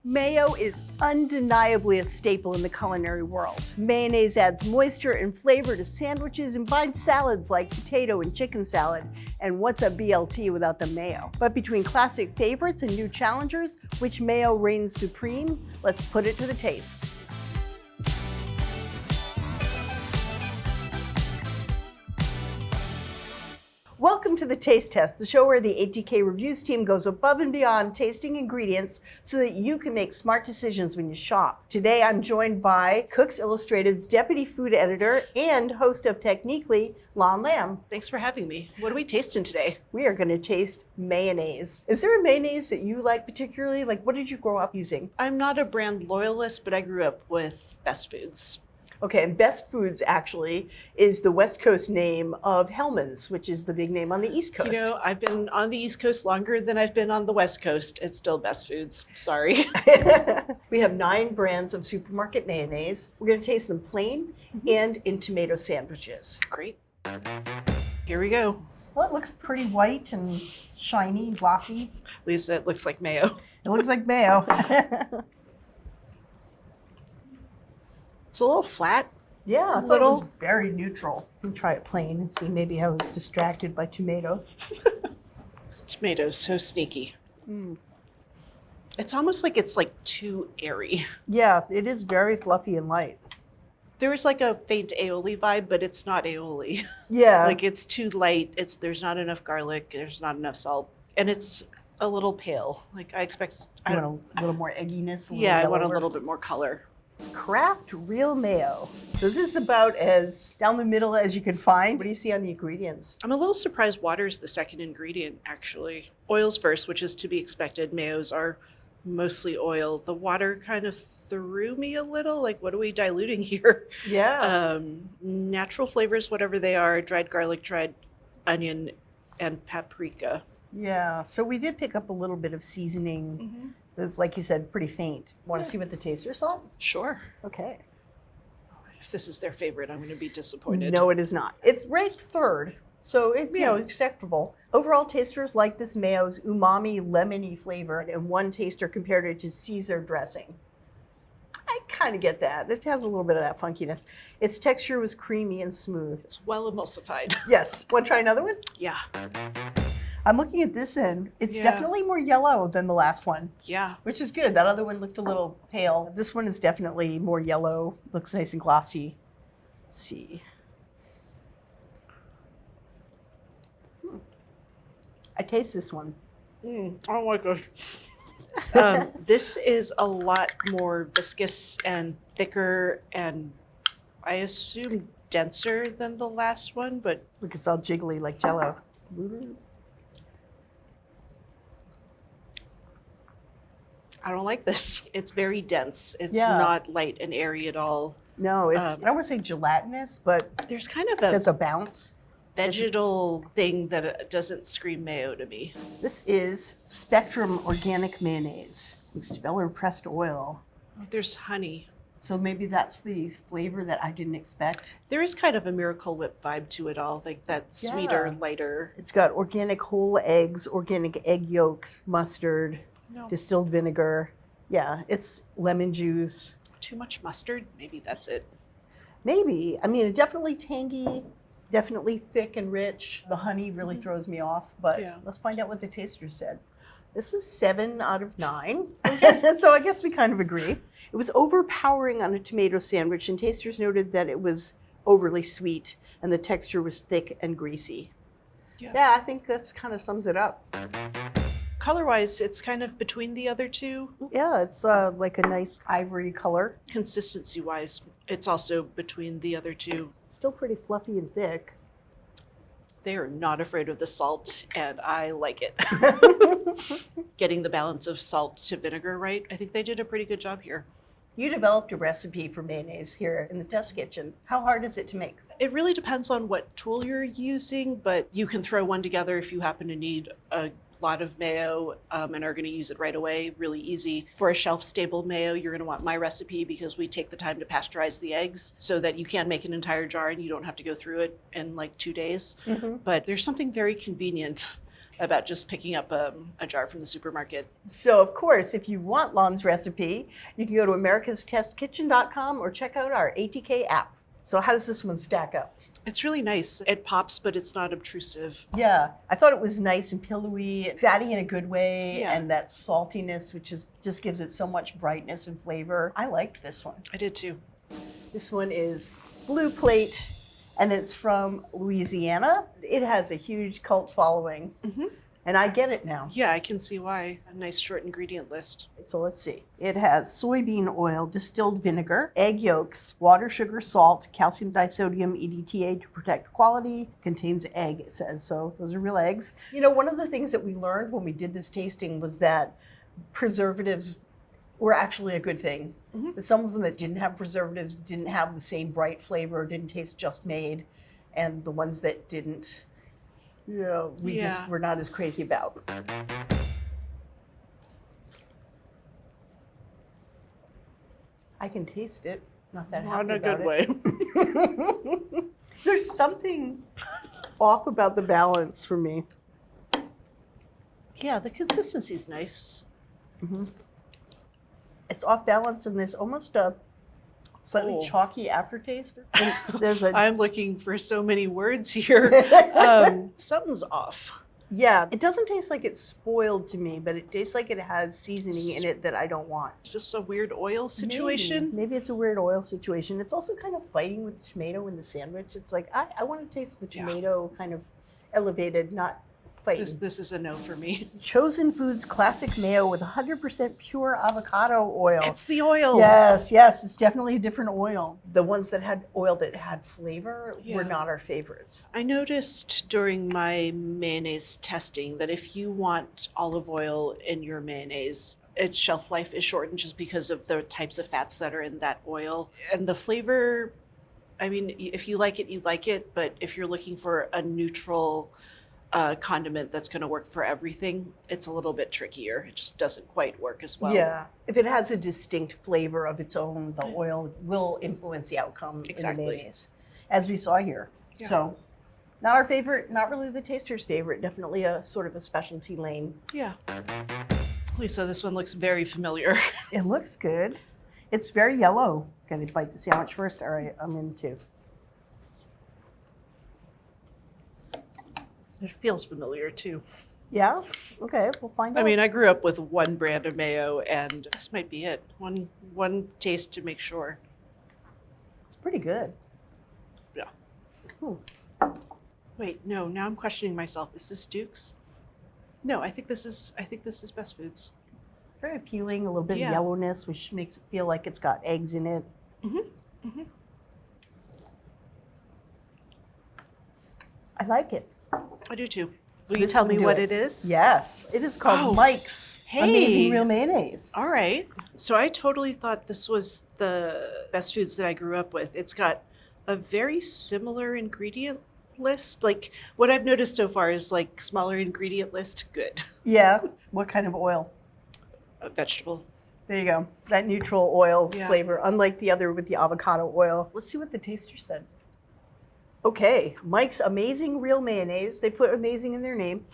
Mayo is undeniably a staple in the culinary world. Mayonnaise adds moisture and flavor to sandwiches and binds salads like potato and chicken salad. And what's a BLT without the mayo? But between classic favorites and new challengers, which mayo reigns supreme? Let's put it to the taste. Welcome to the Taste Test, the show where the ATK Reviews team goes above and beyond tasting ingredients so that you can make smart decisions when you shop. Today I'm joined by Cooks Illustrated's deputy food editor and host of Techniquely, Lon Lamb. Thanks for having me. What are we tasting today? We are going to taste mayonnaise. Is there a mayonnaise that you like particularly? Like, what did you grow up using? I'm not a brand loyalist, but I grew up with Best Foods. Okay, and Best Foods actually is the West Coast name of Hellmann's, which is the big name on the East Coast. You know, I've been on the East Coast longer than I've been on the West Coast. It's still Best Foods. Sorry. We have 9 brands of supermarket mayonnaise. We're going to taste them plain and in tomato sandwiches. Great. Here we go. Well, it looks pretty white and shiny, glossy. Lisa, it looks like mayo. It looks like mayo. It's a little flat. Yeah, I thought it was very neutral. Let me try it plain and see. Maybe I was distracted by tomato. This tomato's so sneaky. It's almost like it's like too airy. Yeah, it is very fluffy and light. There is like a faint aioli vibe, but it's not aioli. Yeah. Like it's too light. There's not enough garlic. There's not enough salt. And it's a little pale. Like I expect. You want a little more egginess? I want a little bit more color. Kraft real mayo. So this is about as down the middle as you can find. What do you see on the ingredients? I'm a little surprised water is the second ingredient, actually. Oils first, which is to be expected. Mayos are mostly oil. The water kind of threw me a little. Like, what are we diluting here? Yeah. Natural flavors, whatever they are, dried garlic, dried onion, and paprika. Yeah, so we did pick up a little bit of seasoning. It's, like you said, pretty faint. Want to see what the taster thought? Sure. Okay. If this is their favorite, I'm going to be disappointed. No, it is not. It's ranked third, so it's acceptable. Overall, tasters like this mayo's umami, lemony flavor, and one taster compared it to Caesar dressing. I kind of get that. It has a little bit of that funkiness. Its texture was creamy and smooth. It's well emulsified. Yes. Want to try another one? Yeah. I'm looking at this end. It's definitely more yellow than the last one. Yeah. Which is good. That other one looked a little pale. This one is definitely more yellow. Looks nice and glossy. Let's see. I taste this one. I don't like this. This is a lot more viscous and thicker and I assume denser than the last one, but look, it's all jiggly like Jell-O. I don't like this. It's very dense. It's not light and airy at all. No, it's, I don't want to say gelatinous, but there's kind of there's a bounce. Vegetal thing that doesn't scream mayo to me. This is Spectrum Organic Mayonnaise with speller pressed oil. There's honey. So maybe that's the flavor that I didn't expect. There is kind of a Miracle Whip vibe to it all, like that sweeter, lighter. It's got organic whole eggs, organic egg yolks, mustard, distilled vinegar. Yeah, it's lemon juice. Too much mustard? Maybe that's it. Maybe. I mean, definitely tangy, definitely thick and rich. The honey really throws me off, but let's find out what the taster said. This was 7 out of 9. So I guess we kind of agree. It was overpowering on a tomato sandwich, and tasters noted that it was overly sweet and the texture was thick and greasy. Yeah, I think that's kind of sums it up. Color-wise, it's kind of between the other two. Yeah, it's like a nice ivory color. Consistency-wise, it's also between the other two. Still pretty fluffy and thick. They are not afraid of the salt, and I like it. Getting the balance of salt to vinegar right, I think they did a pretty good job here. You developed a recipe for mayonnaise here in the test kitchen. How hard is it to make? It really depends on what tool you're using, but you can throw one together if you happen to need a lot of mayo and are going to use it right away. Really easy. For a shelf-stable mayo, you're going to want my recipe because we take the time to pasteurize the eggs so that you can make an entire jar and you don't have to go through it in like 2 days. But there's something very convenient about just picking up a jar from the supermarket. So, of course, if you want Lon's recipe, you can go to americastestkitchen.com or check out our ATK app. So how does this one stack up? It's really nice. It pops, but it's not obtrusive. Yeah, I thought it was nice and pillowy, fatty in a good way, Yeah. and that saltiness, which just gives it so much brightness and flavor. I liked this one. I did too. This one is Blue Plate, and it's from Louisiana. It has a huge cult following, and I get it now. Yeah, I can see why. A nice short ingredient list. So let's see. It has soybean oil, distilled vinegar, egg yolks, water, sugar, salt, calcium disodium, EDTA to protect quality, contains egg, it says. So those are real eggs. You know, one of the things that we learned when we did this tasting was that preservatives were actually a good thing. Some of them that didn't have preservatives didn't have the same bright flavor, didn't taste just made, and the ones that didn't, you know, we're not as crazy about. I can taste it. Not that happy Not in a about good it. way. There's something off about the balance for me. Yeah, the consistency is nice. It's off balance, and there's almost a slightly Oh. chalky aftertaste. And there's a I'm looking for so many words here. Something's off. yeah. It doesn't taste like it's spoiled to me, but it tastes like it has seasoning in it that I don't want. Is this a weird oil situation? Maybe it's a weird oil situation. It's also kind of fighting with the tomato in the sandwich. It's like I want to taste the tomato kind of elevated, not fighting. This is a no for me. Chosen Foods Classic Mayo with 100% pure avocado oil. It's the oil. Yes, it's definitely a different oil. The ones that had oil that had flavor were not our favorites. I noticed during my mayonnaise testing that if you want olive oil in your mayonnaise, its shelf life is shortened just because of the types of fats that are in that oil. And the flavor, I mean, if you like it, you like it. But if you're looking for a neutral condiment that's going to work for everything, it's a little bit trickier. It just doesn't quite work as well. Yeah, if it has a distinct flavor of its own, the oil will influence the outcome in the mayonnaise, as we saw here. Yeah. So, not our favorite, not really the taster's favorite, definitely a sort of a specialty lane. Yeah. Lisa, this one looks very familiar. It looks good. It's very yellow. Gonna bite the sandwich first. All right, I'm in too. It feels familiar too. Yeah? Okay, we'll find out. I mean, I grew up with one brand of mayo, and this might be it. One taste to make sure. It's pretty good. Yeah. Hmm. Wait, no. Now I'm questioning myself. Is this Duke's? No, I think this is Best Foods. Very appealing, a little bit of Yeah. yellowness, which makes it feel like it's got eggs in it. I like it. I do too. Will you This tell would me do what it. it is? Yes, it is called Oh, Mike's hey. Amazing Real Mayonnaise. All right. So I totally thought this was the Best Foods that I grew up with. It's got a very similar ingredient list. Like what I've noticed so far is like smaller ingredient list, good. Yeah. What kind of oil? A vegetable. There you go. That neutral oil Yeah. flavor, unlike the other with the avocado oil. Let's see what the taster said. Okay, Mike's Amazing Real Mayonnaise. They put amazing in their name.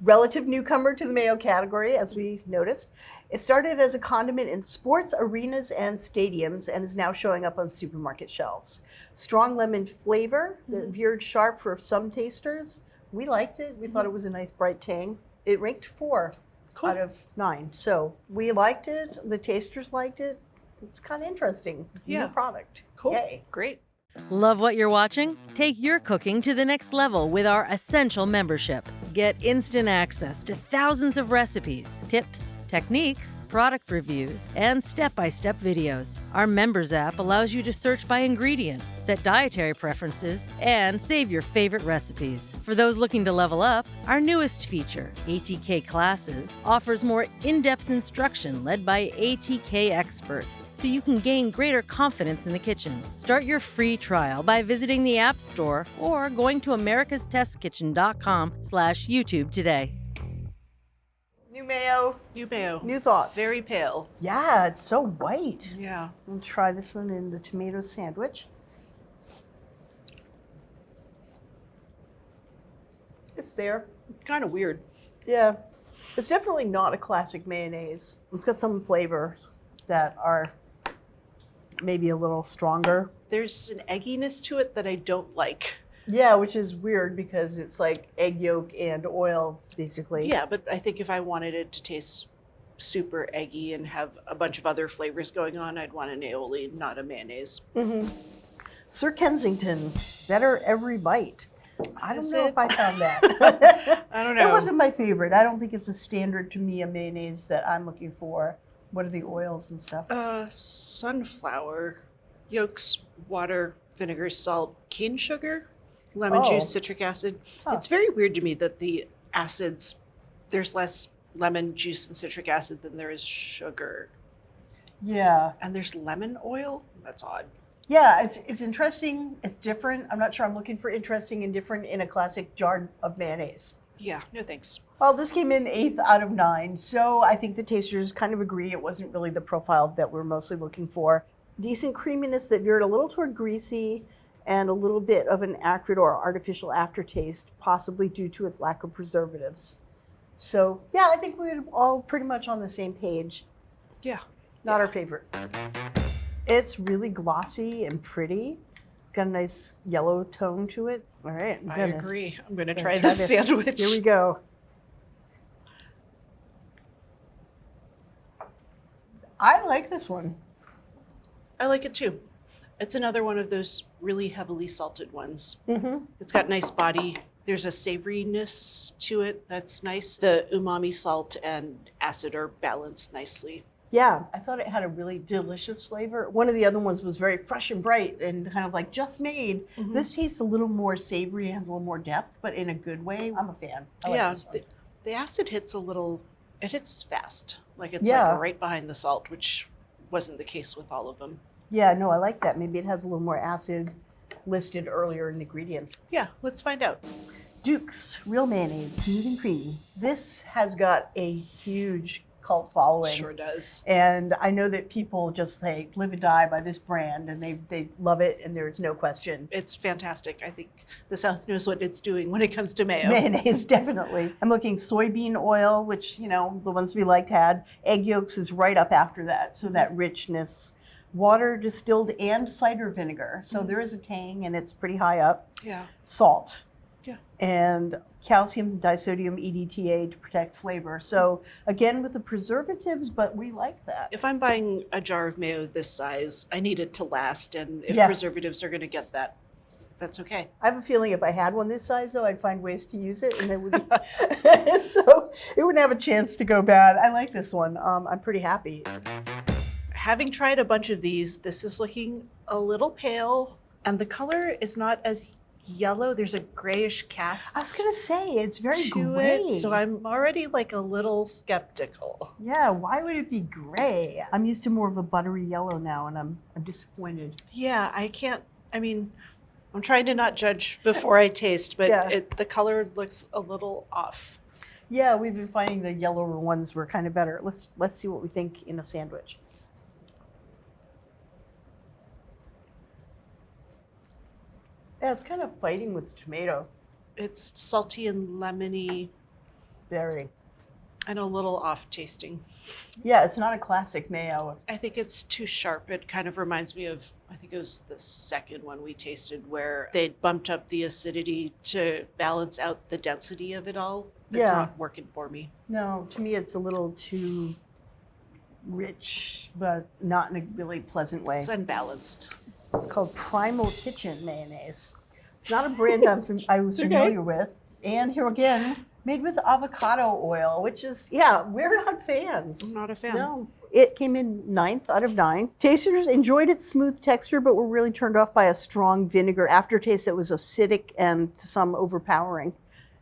Relative newcomer to the mayo category, as we noticed. It started as a condiment in sports arenas and stadiums and is now showing up on supermarket shelves. Strong lemon flavor that veered sharp for some tasters. We liked it. We thought it was a nice bright tang. It ranked 4 Cool. out of 9. So we liked it. The tasters liked it. It's kind of interesting. Yeah. New product. Cool. Yay. Great. Love what you're watching? Take your cooking to the next level with our Essential membership. Get instant access to thousands of recipes, tips, techniques, product reviews, and step-by-step videos. Our members app allows you to search by ingredient, set dietary preferences, and save your favorite recipes. For those looking to level up, our newest feature, ATK Classes, offers more in-depth instruction led by ATK experts so you can gain greater confidence in the kitchen. Start your free trial by visiting the App Store or going to americastestkitchen.com/YouTube today. New mayo. New mayo. New thoughts. Very pale. Yeah, it's so white. Yeah. We'll try this one in the tomato sandwich. It's there. Kind of weird. Yeah. It's definitely not a classic mayonnaise. It's got some flavors that are maybe a little stronger. There's an egginess to it that I don't like. Yeah, which is weird because it's like egg yolk and oil, basically. Yeah, but I think if I wanted it to taste super eggy and have a bunch of other flavors going on, I'd want an aioli, not a mayonnaise. Mm-hmm. Sir Kensington, better every bite. I don't know if I found that. I don't know. It wasn't my favorite. I don't think it's a standard to me, a mayonnaise that I'm looking for. What are the oils and stuff? Sunflower, yolks, water, vinegar, salt, cane sugar, lemon juice, citric acid. Huh. It's very weird to me that the acids, there's less lemon juice and citric acid than there is sugar. Yeah. And there's lemon oil? That's odd. Yeah, it's interesting. It's different. I'm not sure I'm looking for interesting and different in a classic jar of mayonnaise. Yeah, no thanks. Well, this came in 8th out of 9, so I think the tasters kind of agree it wasn't really the profile that we're mostly looking for. Decent creaminess that veered a little toward greasy and a little bit of an acrid or artificial aftertaste, possibly due to its lack of preservatives. So, yeah, I think we're all pretty much on the same page. Yeah. Not our favorite. It's really glossy and pretty. It's got a nice yellow tone to it. All right. I agree. I'm going to gonna try this sandwich. Here we go. I like this one. I like it too. It's another one of those really heavily salted ones. Mm-hmm. It's got nice body. There's a savoriness to it that's nice. The umami, salt, and acid are balanced nicely. Yeah, I thought it had a really delicious flavor. One of the other ones was very fresh and bright and kind of like just made. Mm-hmm. This tastes a little more savory, has a little more depth, but in a good way. I'm a fan. I like this one. The acid hits it hits fast. Like it's like right behind the salt, which wasn't the case with all of them. Yeah, no, I like that. Maybe it has a little more acid listed earlier in the ingredients. Yeah, let's find out. Duke's Real Mayonnaise, smooth and creamy. This has got a huge cult following. Sure does. And I know that people just like live and die by this brand and they love it and there's no question. It's fantastic. I think the South knows what it's doing when it comes to mayo. Mayonnaise, definitely. I'm looking soybean oil, which, the ones we liked had. Egg yolks is right up after that, so that richness. Water, distilled, and cider vinegar. So there is a tang and it's pretty high up. Yeah. Salt. Yeah. And calcium disodium EDTA to protect flavor. So again, with the preservatives, but we like that. If I'm buying a jar of mayo this size, I need it to last. And if preservatives are going to get that, that's okay. I have a feeling if I had one this size, though, I'd find ways to use it, and it would be so it wouldn't have a chance to go bad. I like this one. I'm pretty happy. Having tried a bunch of these, this is looking a little pale, and the color is not as yellow. There's a grayish cast. I was gonna say it's very to gray. It, so I'm already like a little skeptical. Yeah, why would it be gray? I'm used to more of a buttery yellow now, and I'm disappointed. Yeah, I'm trying to not judge before I taste, but the color looks a little off. Yeah, we've been finding the yellower ones were kind of better. Let's see what we think in a sandwich. Yeah, it's kind of fighting with the tomato. It's salty and lemony. Very. And a little off tasting. Yeah, it's not a classic mayo. I think it's too sharp. It kind of reminds me of, I think it was the second one we tasted where they'd bumped up the acidity to balance out the density of it all. It's not working for me. No, to me it's a little too rich, but not in a really pleasant way. It's unbalanced. It's called Primal Kitchen mayonnaise. It's not a brand I was familiar with. And here again, made with avocado oil, which is, we're not fans. I'm not a fan. No. It came in 9th out of 9. Tasters enjoyed its smooth texture, but were really turned off by a strong vinegar aftertaste that was acidic and to some overpowering.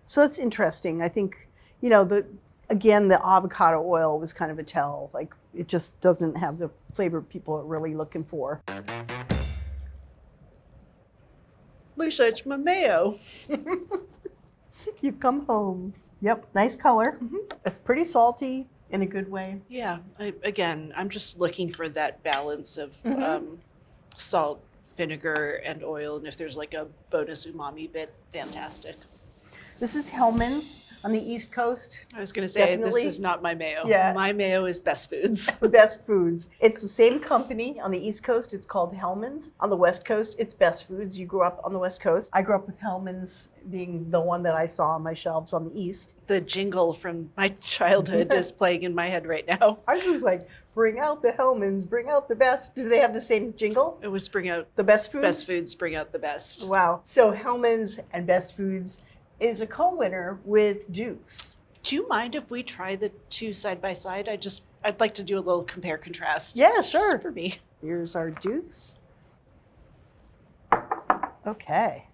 So that's interesting. I think, the avocado oil was kind of a tell. Like, it just doesn't have the flavor people are really looking for. Lisa, it's my mayo. You've come home. Yep, nice color. Mm-hmm. It's pretty salty in a good way. Yeah, I'm just looking for that balance of salt, vinegar, and oil. And if there's like a bonus umami bit, fantastic. This is Hellmann's on the East Coast. I was going to say, Definitely. this is not my mayo. Yeah. My mayo is Best Foods. Best Foods. It's the same company. On the East Coast, it's called Hellmann's. On the West Coast, it's Best Foods. You grew up on the West Coast. I grew up with Hellmann's being the one that I saw on my shelves on the East. The jingle from my childhood is playing in my head right now. Ours was like, bring out the Hellmann's, bring out the best. Do they have the same jingle? It was bring out The Best Foods? Best Foods, bring out the best. Wow. So Hellmann's and Best Foods is a co-winner with Duke's. Do you mind if we try the two side by side? I'd like to do a little compare contrast. Yeah, sure. Just for me. Here's our Duke's. Okay.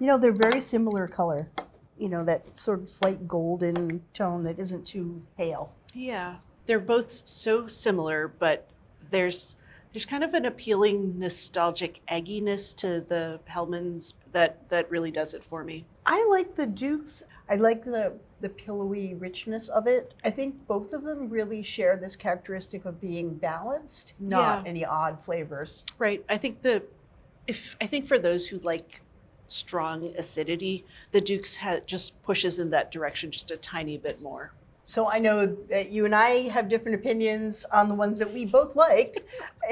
You know, they're very similar color. You know, that sort of slight golden tone that isn't too pale. Yeah. They're both so similar, but there's kind of an appealing nostalgic egginess to the Hellmann's that really does it for me. I like the Duke's. I like the pillowy richness of it. I think both of them really share this characteristic of being balanced, not any odd flavors. Right. I think for those who like strong acidity, the Duke's just pushes in that direction just a tiny bit more. So I know that you and I have different opinions on the ones that we both liked,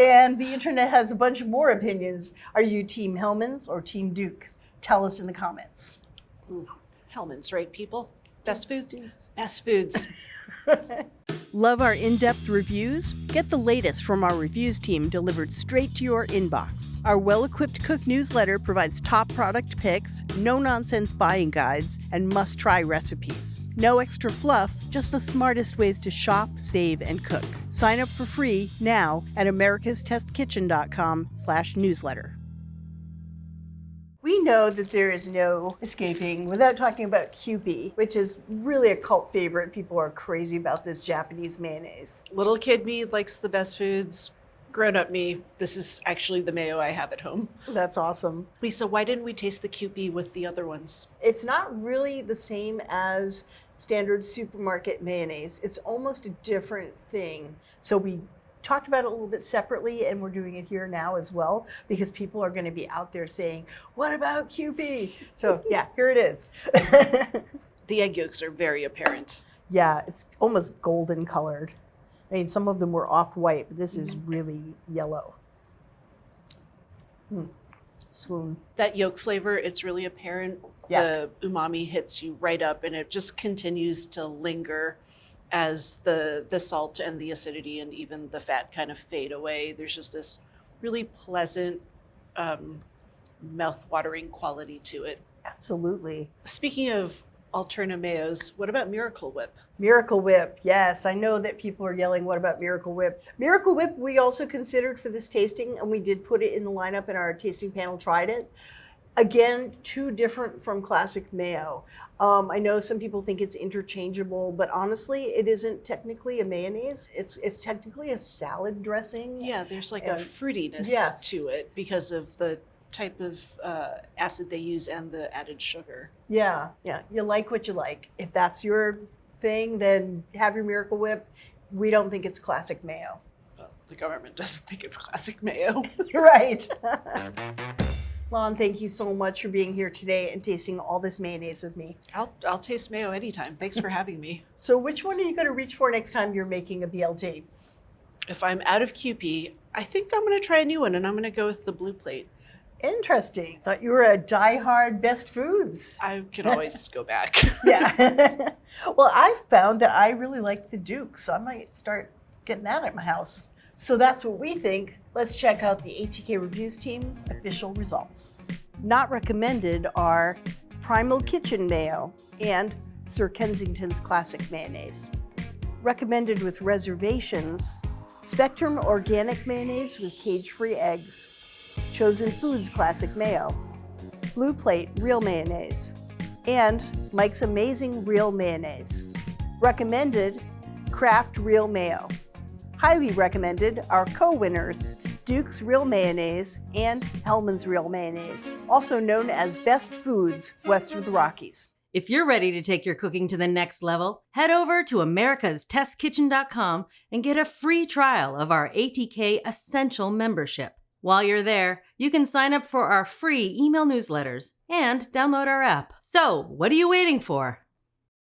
and the internet has a bunch of more opinions. Are you Team Hellmann's or Team Duke's? Tell us in the comments. Ooh, Hellmann's, right, people? Best Foods? Best Foods. Love our in-depth reviews? Get the latest from our reviews team delivered straight to your inbox. Our well-equipped cook newsletter provides top product picks, no-nonsense buying guides, and must-try recipes. No extra fluff, just the smartest ways to shop, save, and cook. Sign up for free now at americastestkitchen.com/newsletter. We know that there is no escaping without talking about Kewpie, which is really a cult favorite. People are crazy about this Japanese mayonnaise. Little kid me likes the Best Foods. Grown up me, this is actually the mayo I have at home. That's awesome. Lisa, why didn't we taste the Kewpie with the other ones? It's not really the same as standard supermarket mayonnaise. It's almost a different thing. So we talked about it a little bit separately, and we're doing it here now as well, because people are going to be out there saying, what about Kewpie? So yeah, here it is. The egg yolks are very apparent. Yeah, it's almost golden colored. I mean, some of them were off-white, but this is really yellow. Swoon. That yolk flavor, it's really apparent. Yeah. The umami hits you right up, and it just continues to linger as the salt and the acidity and even the fat kind of fade away. There's just this really pleasant, mouth-watering quality to it. Absolutely. Speaking of alternate mayos, what about Miracle Whip? Miracle Whip, yes. I know that people are yelling, what about Miracle Whip? Miracle Whip we also considered for this tasting, and we did put it in the lineup, and our tasting panel tried it. Again, too different from classic mayo. I know some people think it's interchangeable, but honestly, it isn't technically a mayonnaise. It's technically a salad dressing. Yeah, there's like a fruitiness Yes. to it because of the type of acid they use and the added sugar. Yeah. You like what you like. If that's your thing, then have your Miracle Whip. We don't think it's classic mayo. Well, the government doesn't think it's classic mayo. Right. Lon, thank you so much for being here today and tasting all this mayonnaise with me. I'll taste mayo anytime. Thanks for having me. So which one are you going to reach for next time you're making a BLT? If I'm out of Kewpie, I think I'm going to try a new one, and I'm going to go with the blue plate. Interesting. Thought you were a diehard Best Foods. I can always go back. Yeah. Well, I found that I really like the Duke, so I might start getting that at my house. So that's what we think. Let's check out the ATK Reviews team's official results. Not recommended are Primal Kitchen Mayo and Sir Kensington's Classic Mayonnaise. Recommended with reservations, Spectrum Organic Mayonnaise with cage-free eggs, Chosen Foods Classic Mayo, Blue Plate Real Mayonnaise, and Mike's Amazing Real Mayonnaise. Recommended, Kraft Real Mayo. Highly recommended are co-winners, Duke's Real Mayonnaise and Hellmann's Real Mayonnaise, also known as Best Foods west of the Rockies. If you're ready to take your cooking to the next level, head over to americastestkitchen.com and get a free trial of our ATK Essential membership. While you're there, you can sign up for our free email newsletters and download our app. So, what are you waiting for?